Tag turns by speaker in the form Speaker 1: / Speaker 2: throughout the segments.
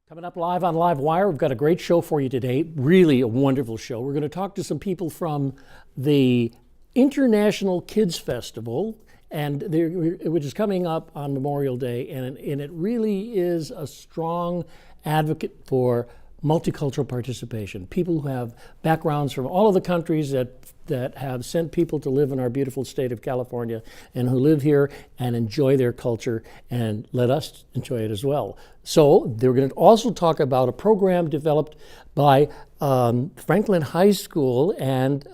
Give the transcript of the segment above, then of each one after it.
Speaker 1: Coming up live on LiveWire, we've got a great show for you today. Really a wonderful show. We're going to talk to some people from the International Kids Festival, which is coming up on Memorial Day, and it really is a strong advocate for multicultural participation. People who have backgrounds from all of the countries that have sent people to live in our beautiful state of California and who live here and enjoy their culture and let us enjoy it as well. So they're going to also talk about a program developed by Franklin High School and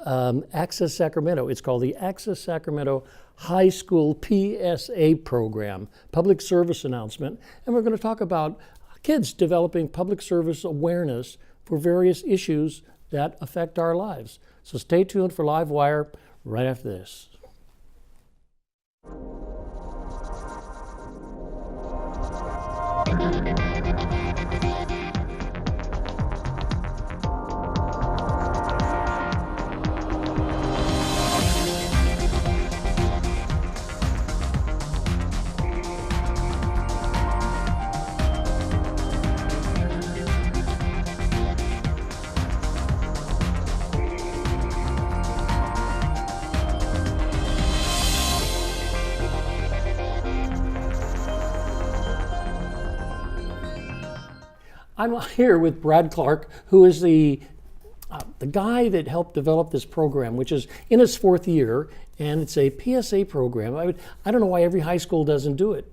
Speaker 1: Access Sacramento. It's called the Access Sacramento High School PSA program, public service announcement. And we're going to talk about kids developing public service awareness for various issues that affect our lives. So stay tuned for LiveWire right after this. I'm here with Brad Clark, who is the guy that helped develop this program, which is in its fourth year, and it's a PSA program. I don't know why every high school doesn't do it.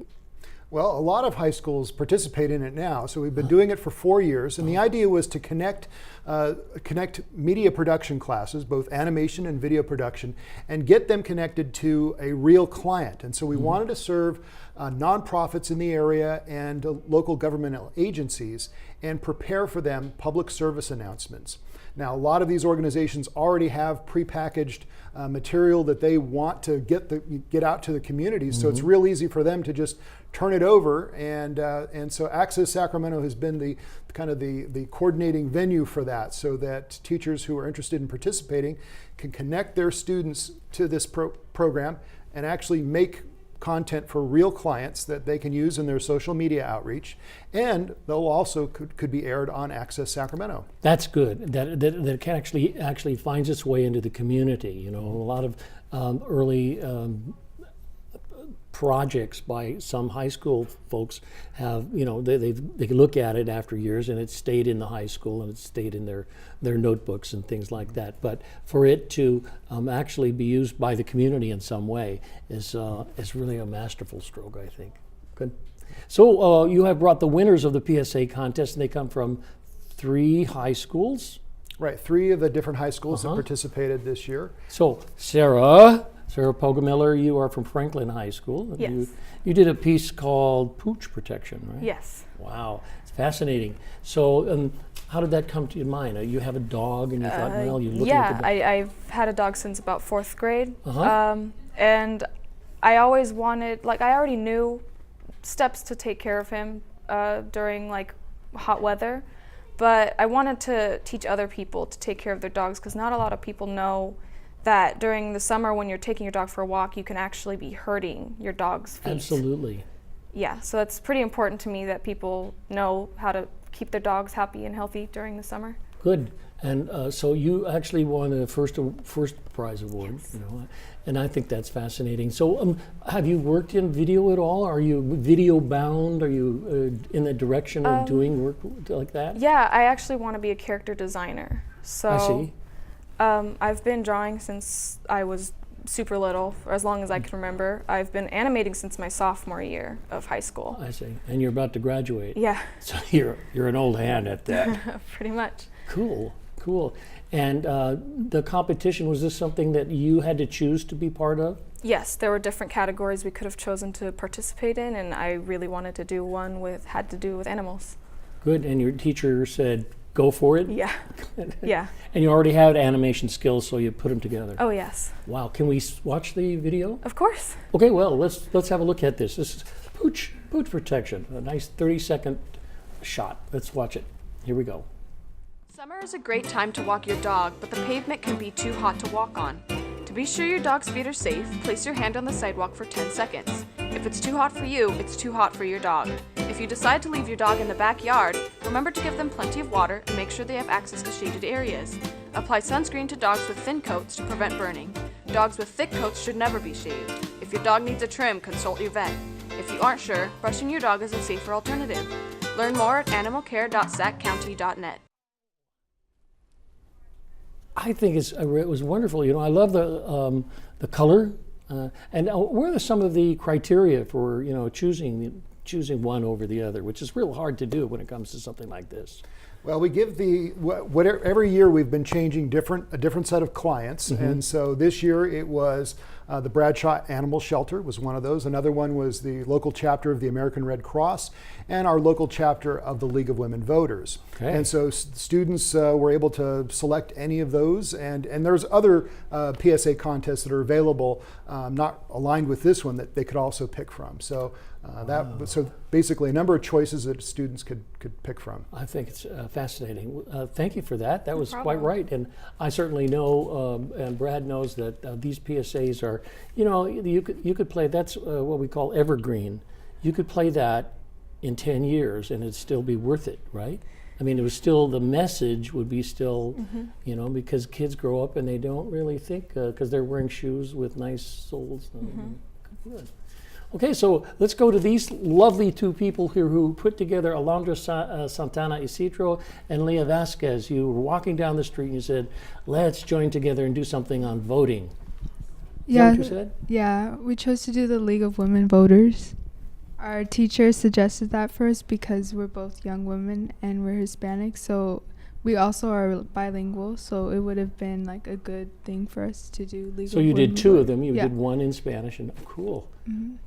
Speaker 2: Well, a lot of high schools participate in it now, so we've been doing it for 4 years, and the idea was to connect media production classes, both animation and video production, and get them connected to a real client. And so we wanted to serve nonprofits in the area and local governmental agencies and prepare for them public service announcements. Now, a lot of these organizations already have prepackaged material that they want to get out to the communities, so it's real easy for them to just turn it over, and so Access Sacramento has been the coordinating venue for that, so that teachers who are interested in participating can connect their students to this program and actually make content for real clients that they can use in their social media outreach, and they'll also could be aired on Access Sacramento.
Speaker 1: That's good. That can actually finds its way into the community. You know, a lot of early projects by some high school folks have, you know, they look at it after years and it stayed in the high school and it stayed in their notebooks and things like that. But for it to actually be used by the community in some way is really a masterful stroke, I think. Good. So you have brought the winners of the PSA contest, and they come from 3 high schools.
Speaker 2: Right, 3 of the different high schools that participated this year.
Speaker 1: So Sarah Pogamiller, you are from Franklin High School.
Speaker 3: Yes.
Speaker 1: You did a piece called Pooch Protection, right?
Speaker 3: Yes.
Speaker 1: Wow, it's fascinating. So how did that come to your mind? You have a dog and you thought, well, you're looking at the dog.
Speaker 3: I've had a dog since about 4th grade. And I always wanted, I already knew steps to take care of him during hot weather, but I wanted to teach other people to take care of their dogs, because not a lot of people know that during the summer when you're taking your dog for a walk, you can actually be hurting your dog's feet.
Speaker 1: Absolutely.
Speaker 3: Yeah, so it's pretty important to me that people know how to keep their dogs happy and healthy during the summer.
Speaker 1: Good. And so you actually won a first prize award,
Speaker 3: yes.
Speaker 1: You know, and I think that's fascinating. So have you worked in video at all? Are you video bound? Are you in the direction of doing work like that?
Speaker 3: Yeah, I actually want to be a character designer. So
Speaker 1: I see.
Speaker 3: I've been drawing since I was super little, for as long as I can remember. I've been animating since my sophomore year of high school.
Speaker 1: I see. And you're about to graduate.
Speaker 3: Yeah.
Speaker 1: So you're an old hand at that.
Speaker 3: Pretty much.
Speaker 1: Cool. And the competition, was this something that you had to choose to be part of?
Speaker 3: Yes, there were different categories we could have chosen to participate in, and I really wanted to do one had to do with animals.
Speaker 1: Good. And your teacher said, go for it?
Speaker 3: Yeah. Yeah.
Speaker 1: And you already had animation skills, so you put them together.
Speaker 3: Oh, yes.
Speaker 1: Wow. Can we watch the video?
Speaker 3: Of course.
Speaker 1: Okay, well, let's have a look at this. This is Pooch Protection, a nice 30-second shot. Let's watch it. Here we go.
Speaker 4: Summer is a great time to walk your dog, but the pavement can be too hot to walk on. To be sure your dog's feet are safe, place your hand on the sidewalk for 10 seconds. If it's too hot for you, it's too hot for your dog. If If you decide to leave your dog in the backyard, remember to give them plenty of water and make sure they have access to shaded areas. Apply sunscreen to dogs with thin coats to prevent burning. Dogs with thick coats should never be shaved. If your dog needs a trim, consult your vet. If you aren't sure, brushing your dog is a safer alternative. Learn more at animalcare.saccounty.net.
Speaker 1: I think it was wonderful. You know, I love the color. And what are some of the criteria for, you know, choosing one over the other, which is real hard to do when it comes to something like this?
Speaker 2: Well, we give every year we've been changing a different set of clients, and so this year it was the Bradshaw Animal Shelter was one of those. Another one was the local chapter of the American Red Cross, and our local chapter of the League of Women Voters. Okay. And so students were able to select any of those, and there's other PSA contests that are available, not aligned with this one, that they could also pick from. So so basically a number of choices that students could pick from.
Speaker 1: I think it's fascinating. Thank you for that. That was quite right. And I certainly know, and Brad knows, that these PSAs are, you know, you could play, that's what we call evergreen. You could play that in 10 years and it'd still be worth it, right? I mean, it was still, the message would be still, you know, because kids grow up and they don't really think, because they're wearing shoes with nice soles. Good. Okay, so let's go to these lovely two people here who put together, Alondra Santana Isidro and Leah Vasquez. You were walking down the street and you said, let's join together and do something on voting. Is that what you said?
Speaker 5: Yeah, we chose to do the League of Women Voters. Our teacher suggested that first because we're both young women and we're Hispanic, so we also are bilingual, so it would have been like a good thing for us to do League of Women.
Speaker 1: So you did two of them. You did one in Spanish, and cool.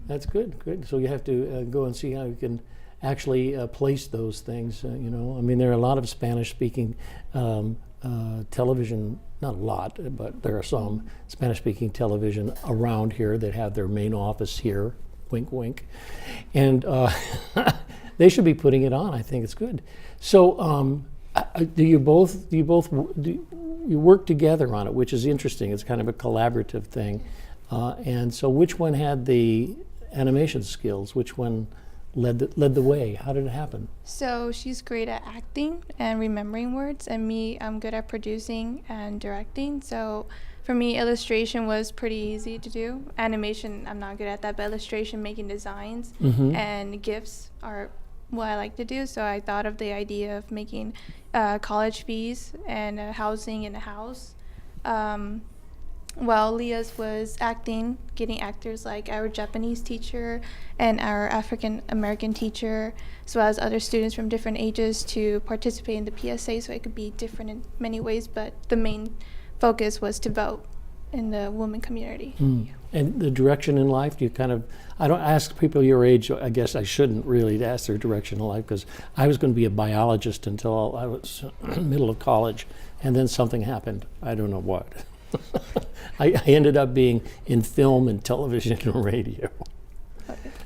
Speaker 1: That's good. So you have to go and see how you can actually place those things. You know, I mean, there are a lot of Spanish-speaking television. Not a lot, but there are some Spanish-speaking television around here that have their main office here. Wink, wink. And they should be putting it on. I think it's good. So. You work together on it, which is interesting. It's kind of a collaborative thing. And so which one had the animation skills? Which one led the way? How did it happen?
Speaker 6: So she's great at acting and remembering words, and me, I'm good at producing and directing. So for me, illustration was pretty easy to do. Animation, I'm not good at that, but illustration, making designs and GIFs are what I like to do. So I thought of the idea of making college fees and housing in a house. While Leah's was acting, getting actors like our Japanese teacher and our African American teacher, as well as other students from different ages to participate in the PSA, so it could be different in many ways, but the main focus was to vote in the women community.
Speaker 1: And the direction in life, do you kind of, I don't ask people your age, I guess I shouldn't really ask their direction in life, because I was going to be a biologist until I was middle of college, and then something happened. I don't know what. I ended up being in film and television and radio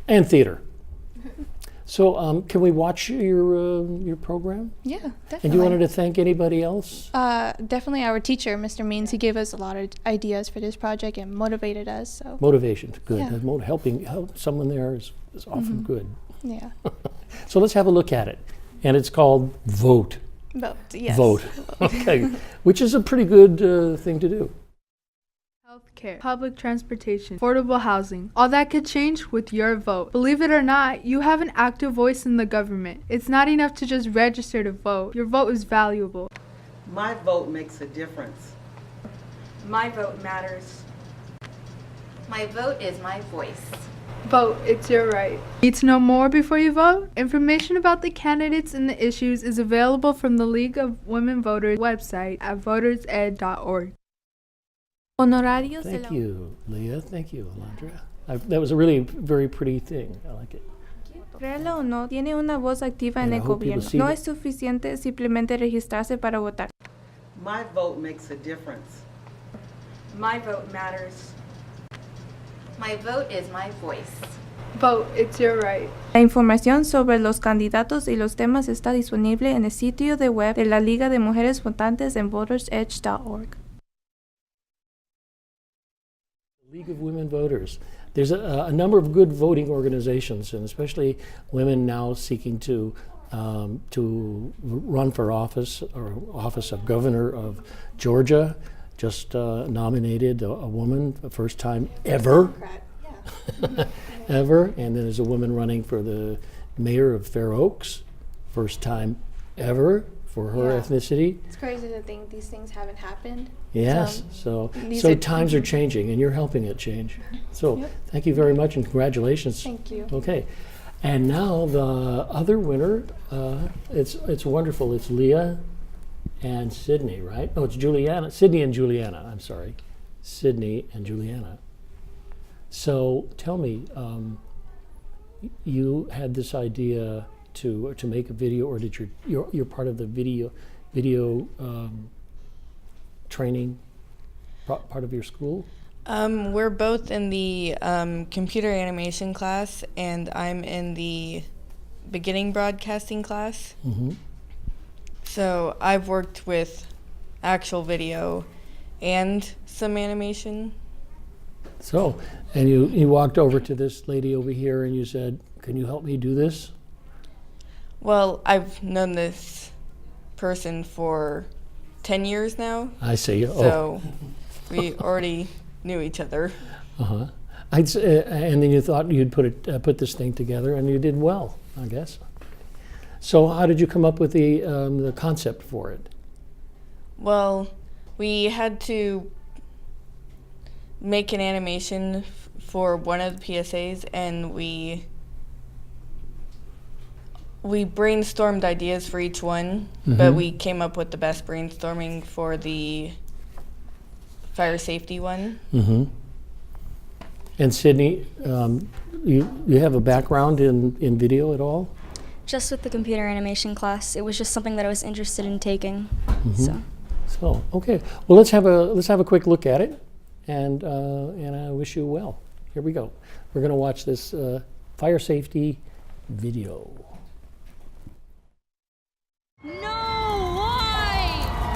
Speaker 1: and theater. So can we watch your program?
Speaker 6: Yeah, definitely.
Speaker 1: And you wanted to thank anybody else?
Speaker 6: Definitely our teacher, Mr. Means. He gave us a lot of ideas for this project and motivated us. So
Speaker 1: Motivation, good.
Speaker 6: Yeah.
Speaker 1: Help someone there is often good.
Speaker 6: Yeah.
Speaker 1: So let's have a look at it. And it's called Vote.
Speaker 6: Vote, yes.
Speaker 1: Vote. Okay. Which is a pretty good thing to do.
Speaker 5: Healthcare, public transportation, affordable housing. All that could change with your vote. Believe it or not, you have an active voice in the government. It's not enough to just register to vote. Your vote is valuable.
Speaker 7: My vote makes a difference.
Speaker 8: My vote matters.
Speaker 9: My vote is my voice.
Speaker 5: Vote, it's your right. Need to know more before you vote? Information about the candidates and the issues is available from the League of Women Voters website at votersed.org.
Speaker 6: Honorarios.
Speaker 1: Thank you, Leah. Thank you, Alondra. That was a really very pretty thing. I like it.
Speaker 3: Créelo o no, tiene una voz activa en
Speaker 1: And I
Speaker 3: el
Speaker 1: hope people
Speaker 3: gobierno.
Speaker 1: see
Speaker 3: No
Speaker 1: that.
Speaker 3: es suficiente simplemente registrarse para votar.
Speaker 7: My vote makes a difference.
Speaker 8: My vote matters.
Speaker 9: My vote is my voice.
Speaker 5: Vote, it's your right.
Speaker 3: La información sobre los candidatos y los temas está disponible en el sitio de web de la Liga de Mujeres Votantes en votersedge.org.
Speaker 1: League of Women Voters. there's a number of good voting organizations, and especially women now seeking to run for office or office of governor of Georgia. Just nominated a woman, the first time ever, ever. And then there's a woman running for the mayor of Fair Oaks, first time ever for her ethnicity.
Speaker 6: It's crazy to think these things haven't happened.
Speaker 1: Yes, so times are changing, and you're helping it change. So thank you very much, and congratulations.
Speaker 6: Thank you.
Speaker 1: Okay, and now the other winner, it's wonderful. It's Leah and Sydney, right? No, it's Juliana. Sydney and Juliana, I'm sorry. Sydney and Juliana. So tell me, you had this idea to make a video, or did you're part of the video training part of your school?
Speaker 10: We're both in the computer animation class, and I'm in the beginning broadcasting class.
Speaker 1: Mm-hmm.
Speaker 10: So I've worked with actual video and some animation.
Speaker 1: So, and you walked over to this lady over here and you said, "Can you help me do this?"
Speaker 10: Well, I've known this person for 10 years now.
Speaker 1: I see.
Speaker 10: So we already knew each other.
Speaker 1: Uh-huh. And then you thought you'd put this thing together, and you did well, I guess. So how did you come up with the concept for it?
Speaker 10: Well, we had to make an animation for one of the PSAs, and we brainstormed ideas for each one, but we came up with the best brainstorming for the fire safety one.
Speaker 1: Mm-hmm. And Sydney, you have a background in video at all?
Speaker 11: Just with the computer animation class. It was just something that I was interested in taking.
Speaker 1: Mm-hmm. So okay. Well, let's have a quick look at it, and I wish you well. Here we go. We're going to watch this fire safety video.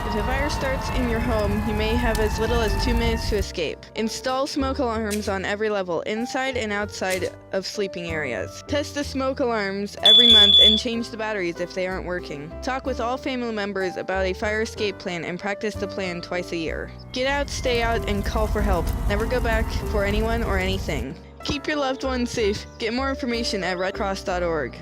Speaker 12: If a fire starts in your home, you may have as little as 2 minutes to escape. Install smoke alarms on every level, inside and outside of sleeping areas. Test the smoke alarms every month and change the batteries if they aren't working. Talk with all family members about a fire escape plan and practice the plan twice a year. Get out, stay out, and call for help. Never go back for anyone or anything. Keep your loved ones safe. Get more information at redcross.org.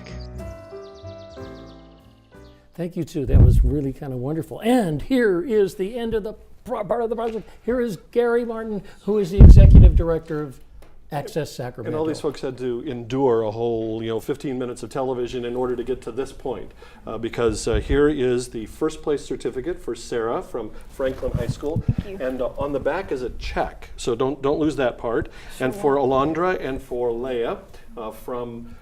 Speaker 1: Thank you, too. That was really kind of wonderful. And here is the end of the part of the project. Here is Gary Martin, who is the executive director of Access Sacramento.
Speaker 13: And all these folks had to endure a whole 15 minutes of television in order to get to this point, because here is the first place certificate for Sarah from Franklin High School. And on the back is a check, so don't lose that part. And for Alondra and for Leah from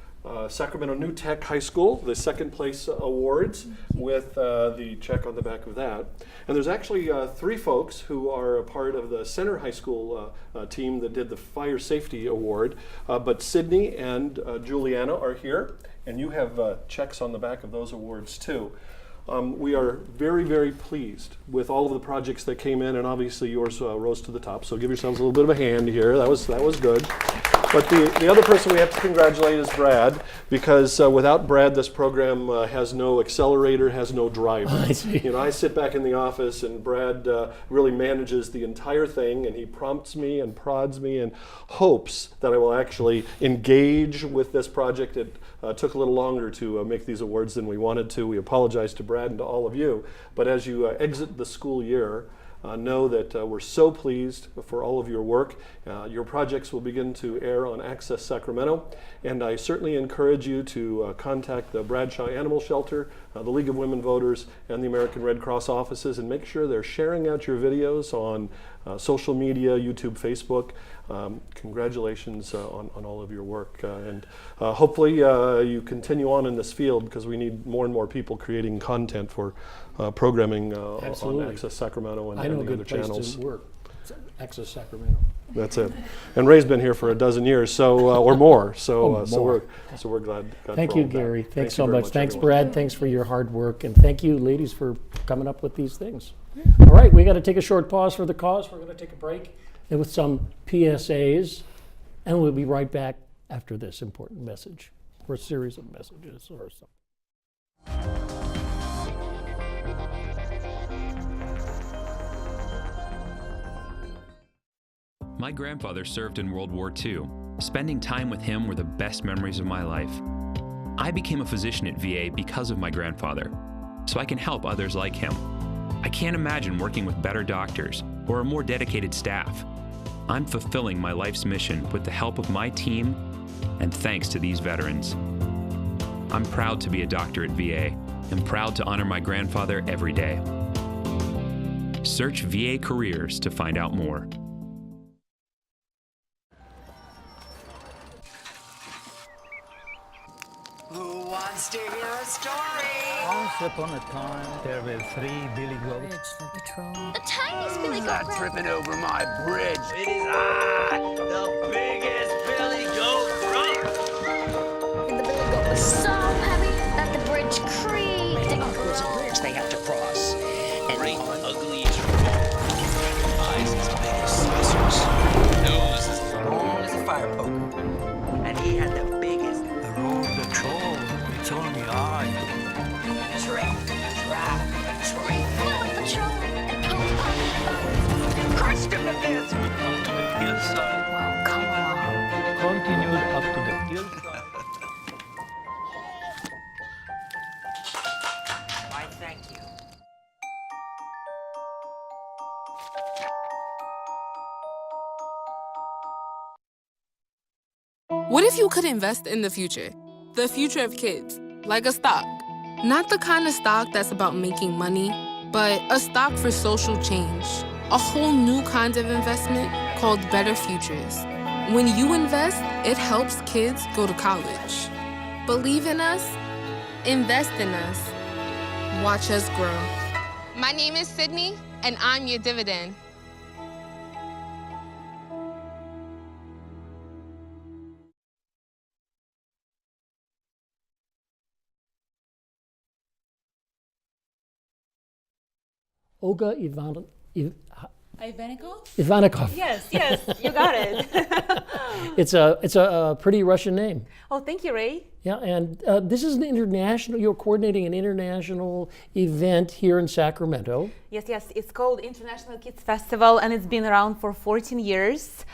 Speaker 13: Sacramento New Tech High School, the second place awards with the check on the back of that. And there's actually 3 folks who are a part of the Center High School team that did the Fire Safety Award. But Sydney and Juliana are here, and you have checks on the back of those awards too. We are very, very pleased with all of the projects that came in, and obviously yours rose to the top. So give yourselves a little bit of a hand here. That was good. But the other person we have to congratulate is Brad, because without Brad, this program has no accelerator, has no driver.
Speaker 1: I see.
Speaker 13: I sit back in the office, and Brad really manages the entire thing, and he prompts me and prods me and hopes that I will actually engage with this project. It took a little longer to make these awards than we wanted to. We apologize to Brad and to all of you. But as you exit the school year, know that we're so pleased for all of your work. Your projects will begin to air on Access Sacramento, and I certainly encourage you to contact the Bradshaw Animal Shelter, the League of Women Voters, and the American Red Cross offices, and make sure they're sharing out your videos on social media, YouTube, Facebook. Congratulations on all of your work, and hopefully you continue on in this field, because we need more and more people creating content for programming on Access Sacramento and the other channels.
Speaker 1: Work. Access Sacramento.
Speaker 13: That's it. And Ray's been here for a dozen years, so or more. So we're glad.
Speaker 1: Thank you, Gary. Thanks so much. Thanks,
Speaker 13: everyone.
Speaker 1: Brad. Thanks for your hard work, and thank you, ladies, for coming up with these things. All right, we got to take a short pause for the cause. We're going to take a break and with some PSAs. And we'll be right back after this important message, or a series of messages or something.
Speaker 14: My grandfather served in World War II. Spending time with him were the best memories of my life. I became a physician at VA because of my grandfather, so I can help others like him. I can't imagine working with better doctors or a more dedicated staff. I'm fulfilling my life's mission with the help of my team and thanks to these veterans. I'm proud to be a doctor at VA and proud to honor my grandfather every day. Search VA Careers to find out more.
Speaker 15: Who wants to hear a story?
Speaker 16: Once upon a time, there were 3 billy goats.
Speaker 15: The tiniest billy goat. Tripping over my bridge. It is I, the biggest billy goat runner.
Speaker 17: And the billy goat was so heavy that the bridge creaked.
Speaker 15: It was a bridge they had to cross. And great, ugly eyes as big as saucers. Nose as long as a fire poker. And he had the biggest.
Speaker 16: The road that told its only eye.
Speaker 15: Trick, trap, treat.
Speaker 17: Little patrol and pony.
Speaker 15: Crushed him to bits.
Speaker 16: Up to the hillside.
Speaker 17: Well, come on.
Speaker 16: Continued up to the hillside.
Speaker 15: Why, thank you.
Speaker 18: What if you could invest in the future of kids, like a stock? Not the kind of stock that's about making money, but a stock for social change. A whole new kind of investment called Better Futures. When you invest, it helps kids go to college. Believe in us, invest in us, watch us grow. My name is Sydney, and I'm your dividend.
Speaker 1: Olga
Speaker 19: Ivanikov?
Speaker 1: Ivanikov.
Speaker 19: Yes, you got it.
Speaker 1: It's a pretty Russian name.
Speaker 19: Oh, thank you, Ray.
Speaker 1: Yeah, and this is an international, you're coordinating an international event here in Sacramento.
Speaker 19: Yes, it's called International Kids Festival, and it's been around for 14 years.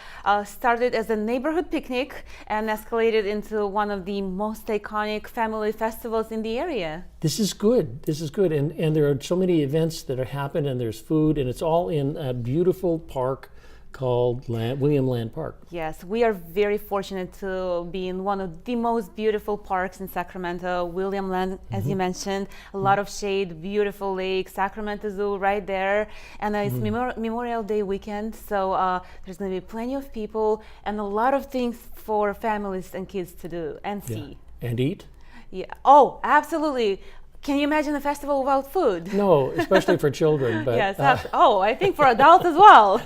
Speaker 19: Started as a neighborhood picnic and escalated into one of the most iconic family festivals in the area.
Speaker 1: This is good, and there are so many events that have happened, and there's food, and it's all in a beautiful park called William Land Park.
Speaker 19: Yes, we are very fortunate to be in one of the most beautiful parks in Sacramento, William Land, as you mentioned. A lot of shade, beautiful lake, Sacramento Zoo right there. And it's Memorial Day weekend, so there's going to be plenty of people and a lot of things for families and kids to do and see.
Speaker 1: And eat?
Speaker 19: Yeah. Oh, absolutely. Can you imagine a festival without food?
Speaker 1: No, especially for children. But,
Speaker 19: yes. I think for adults as well.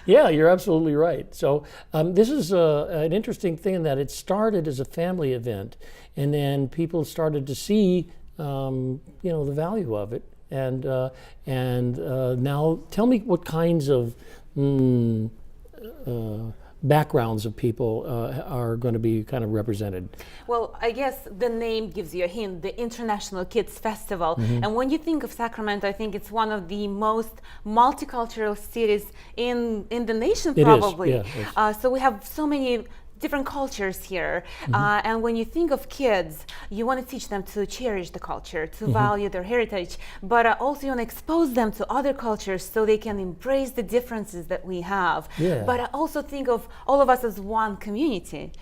Speaker 1: Yeah, you're absolutely right. So this is an interesting thing in that it started as a family event, and then people started to see, the value of it. And now, tell me what kinds of backgrounds of people are going to be kind of represented?
Speaker 19: Well, I guess the name gives you a hint, the International Kids Festival. And when you think of Sacramento, I think it's one of the most multicultural cities in the nation, probably.
Speaker 1: It is, yeah,
Speaker 19: so we have so many different cultures here. And when you think of kids, you want to teach them to cherish the culture, to value their heritage, but also you want to expose them to other cultures so they can embrace the differences that we have.
Speaker 1: Yeah.
Speaker 19: But I also think of all of us as one community.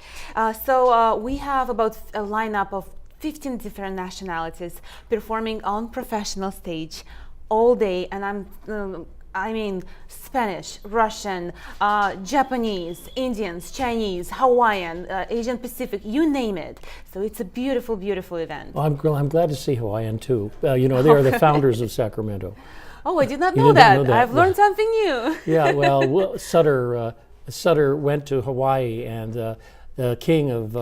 Speaker 19: So we have about a lineup of 15 different nationalities performing on professional stage all day, and I mean Spanish, Russian, Japanese, Indians, Chinese, Hawaiian, Asian Pacific, you name it. So it's a beautiful, beautiful event.
Speaker 1: Well, I'm glad to see Hawaiian too. They are the founders of Sacramento.
Speaker 19: Oh, I did not
Speaker 1: You
Speaker 19: know
Speaker 1: did not
Speaker 19: that.
Speaker 1: know that.
Speaker 19: I've learned something new.
Speaker 1: Yeah, well, Sutter went to Hawaii, and the king of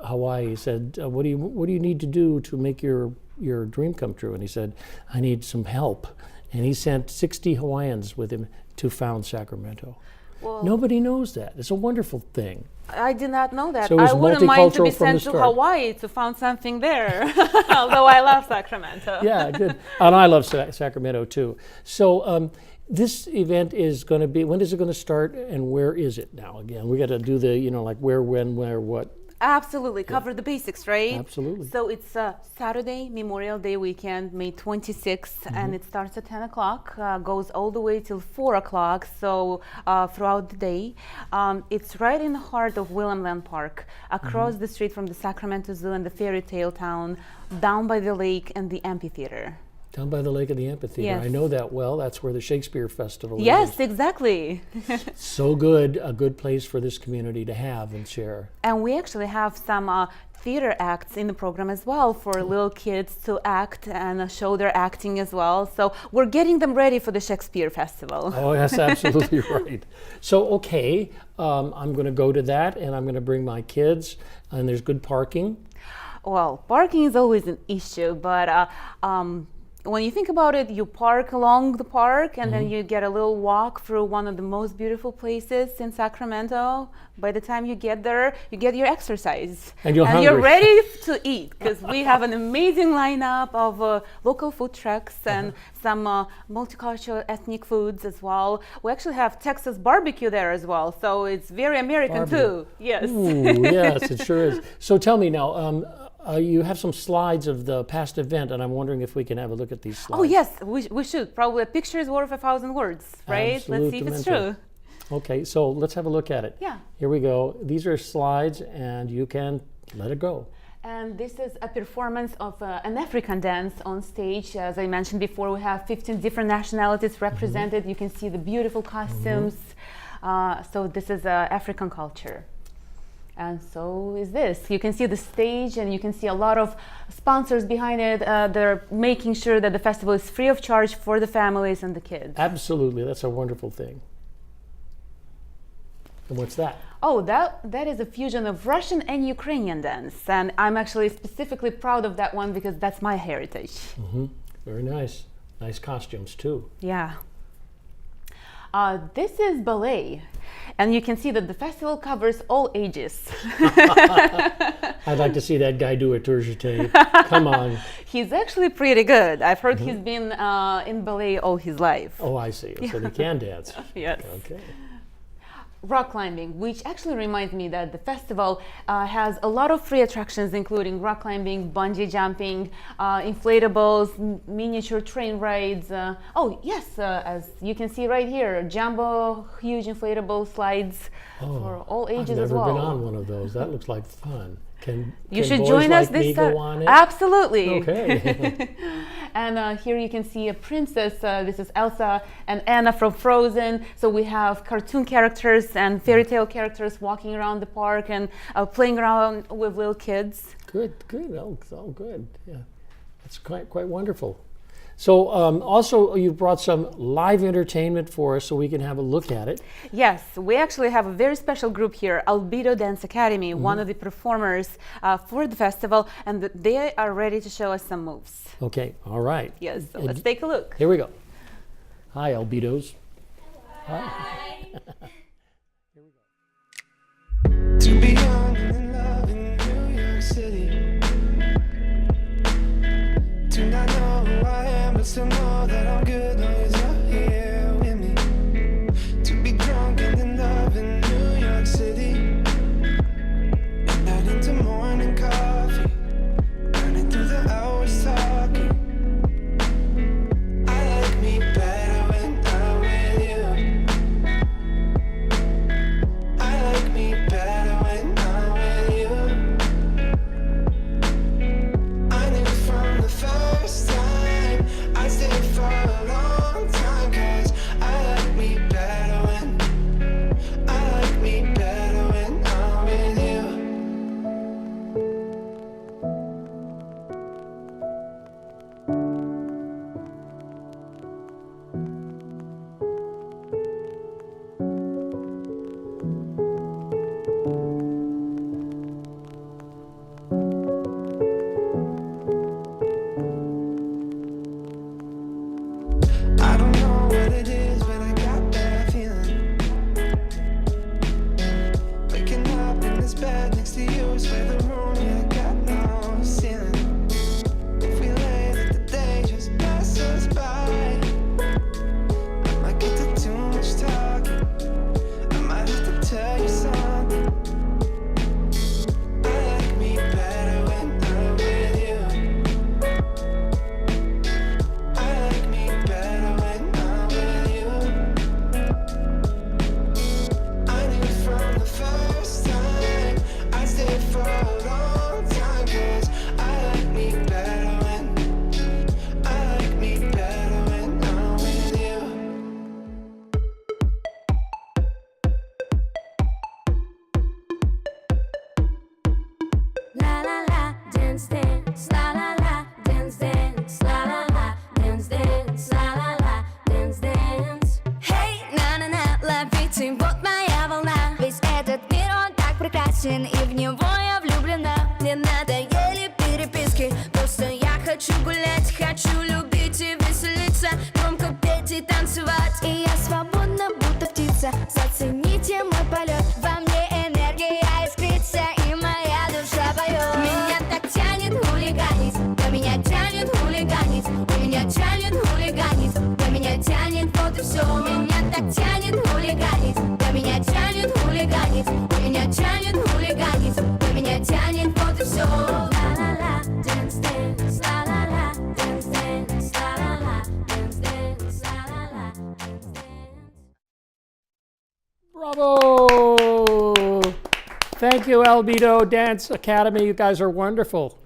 Speaker 1: Hawaii said, "What do you need to do to make your dream come true?" And he said, "I need some help." And he sent 60 Hawaiians with him to found Sacramento.
Speaker 19: Well,
Speaker 1: Nobody knows that. It's a wonderful thing.
Speaker 19: I did not know that.
Speaker 1: So it was
Speaker 19: I wouldn't mind to be
Speaker 1: multicultural from
Speaker 19: sent
Speaker 1: the
Speaker 19: to
Speaker 1: start.
Speaker 19: Hawaii to find something there, although I love Sacramento.
Speaker 1: Yeah, good. And I love Sacramento too. So this event is going to be, when is it going to start and where is it now again? We got to do the, like where, when, where, what.
Speaker 19: Absolutely, cover the basics, right?
Speaker 1: Absolutely.
Speaker 19: So it's Saturday, Memorial Day weekend, May 26th, and it starts at 10 o'clock, goes all the way till 4 o'clock, so throughout the day. It's right in the heart of William Land Park, across the street from the Sacramento Zoo and the fairy tale town, down by the lake and the amphitheater.
Speaker 1: Down by the lake of the amphitheater.
Speaker 19: Yes.
Speaker 1: I know that well. That's where the Shakespeare Festival is.
Speaker 19: Yes, exactly.
Speaker 1: So good, a good place for this community to have and share.
Speaker 19: And we actually have some theater acts in the program as well for little kids to act and show their acting as well. So we're getting them ready for the Shakespeare Festival.
Speaker 1: Oh, that's absolutely right. So, okay, I'm going to go to that and I'm going to bring my kids, and there's good parking.
Speaker 19: Well, parking is always an issue, but when you think about it, you park along the park and then you get a little walk through one of the most beautiful places in Sacramento. By the time you get there, you get your exercise.
Speaker 1: And you're hungry.
Speaker 19: You're ready to eat because we have an amazing lineup of local food trucks and some multicultural ethnic foods as well. We actually have Texas barbecue there as well, so it's very American too. Yes.
Speaker 1: Ooh, yes, it sure is. So tell me now, you have some slides of the past event, and I'm wondering if we can have a look at these slides.
Speaker 19: Oh yes, we should. Probably a picture is worth 1,000 words, right? Let's see if it's true.
Speaker 1: Okay, so let's have a look at it.
Speaker 19: Yeah.
Speaker 1: Here we go. These are slides, and you can let it go.
Speaker 19: And this is a performance of an African dance on stage. As I mentioned before, we have 15 different nationalities represented. You can see the beautiful costumes. So this is African culture. And so is this. You can see the stage and you can see a lot of sponsors behind it. They're making sure that the festival is free of charge for the families and the kids.
Speaker 1: Absolutely, that's a wonderful thing. And what's that?
Speaker 19: Oh, that is a fusion of Russian and Ukrainian dance. And I'm actually specifically proud of that one because that's my heritage.
Speaker 1: Very nice. Nice costumes too.
Speaker 19: Yeah. This is ballet. And you can see that the festival covers all ages.
Speaker 1: I'd like to see that guy do a tour jeté. Come on.
Speaker 19: He's actually pretty good. I've heard he's been in ballet all his life.
Speaker 1: Oh, I see. So he can dance.
Speaker 19: Yes.
Speaker 1: Okay.
Speaker 19: Rock climbing, which actually reminds me that the festival has a lot of free attractions, including rock climbing, bungee jumping, inflatables, miniature train rides. Oh yes, as you can see right here, jumbo, huge inflatable slides for all ages as well.
Speaker 1: I've never been on one of those. That looks like fun.
Speaker 19: You should join us this
Speaker 1: time.
Speaker 19: Absolutely.
Speaker 1: Okay.
Speaker 19: And here you can see a princess. This is Elsa and Anna from Frozen. So we have cartoon characters and fairy tale characters walking around the park and playing around with little kids.
Speaker 1: Good. Oh, good. Yeah, that's quite wonderful. So also you brought some live entertainment for us so we can have a look at it.
Speaker 19: Yes, we actually have a very special group here, Albedo Dance Academy, one of the performers for the festival, and they are ready to show us some moves.
Speaker 1: Okay, all right.
Speaker 19: Yes, so let's take a look.
Speaker 1: Here we go. Hi, Albedos. Hi.
Speaker 20: Here we go. To be young and in love in New York City. To not know who I am, but still know that I'm good long as you're here with me. To be drunk and in love in New York City. And not into morning coffee, burning through the hours talking. I like me better when I'm with you. I like me better when I'm with you.
Speaker 17: хочу гулять, хочу любить и веселиться, громко петь и танцевать. И я свободна, будто птица, зацените мой полет. Во мне энергия искрится, и моя душа поет. Меня так тянет хулиганить, да меня тянет хулиганить, да меня тянет хулиганить, да меня тянет, вот и все. Меня так тянет хулиганить, да меня тянет хулиганить, да меня тянет хулиганить, да меня тянет, вот и все. Ла-ла-ла, dance, dance, ла-ла-ла, dance, dance, ла-ла-ла, dance, dance, ла-ла-ла, dance, dance.
Speaker 1: Bravo! Thank you, Albedo Dance Academy. You guys are wonderful.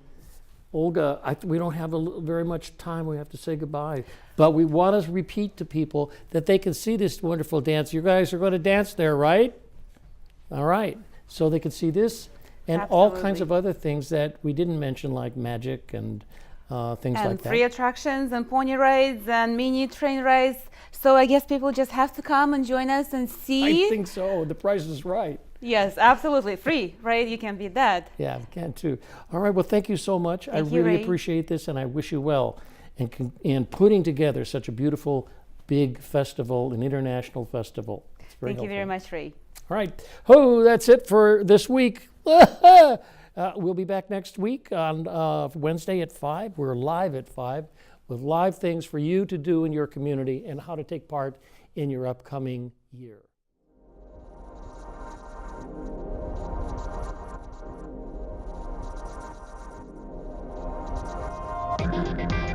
Speaker 1: Olga, we don't have very much time. We have to say goodbye. But we want to repeat to people that they can see this wonderful dance. You guys are going to dance there, right? All right. So they can see this and all kinds of other things that we didn't mention, like magic and things like
Speaker 19: And
Speaker 1: that.
Speaker 19: free attractions and pony rides and mini train rides. So I guess people just have to come and join us and see.
Speaker 1: I think so. The price is right.
Speaker 19: Yes, absolutely. Free, right? You can beat that.
Speaker 1: Yeah, we can too. All right, well, thank you so much. I
Speaker 19: Thank you,
Speaker 1: really
Speaker 19: Ray.
Speaker 1: appreciate this, and I wish you well in putting together such a beautiful, big festival, an international festival. It's very
Speaker 19: Thank you very
Speaker 1: helpful.
Speaker 19: much, Ray.
Speaker 1: All right. Oh, that's it for this week. We'll be back next week on Wednesday at 5. We're live at 5 with live things for you to do in your community and how to take part in your upcoming year.
Speaker 17: Thank you.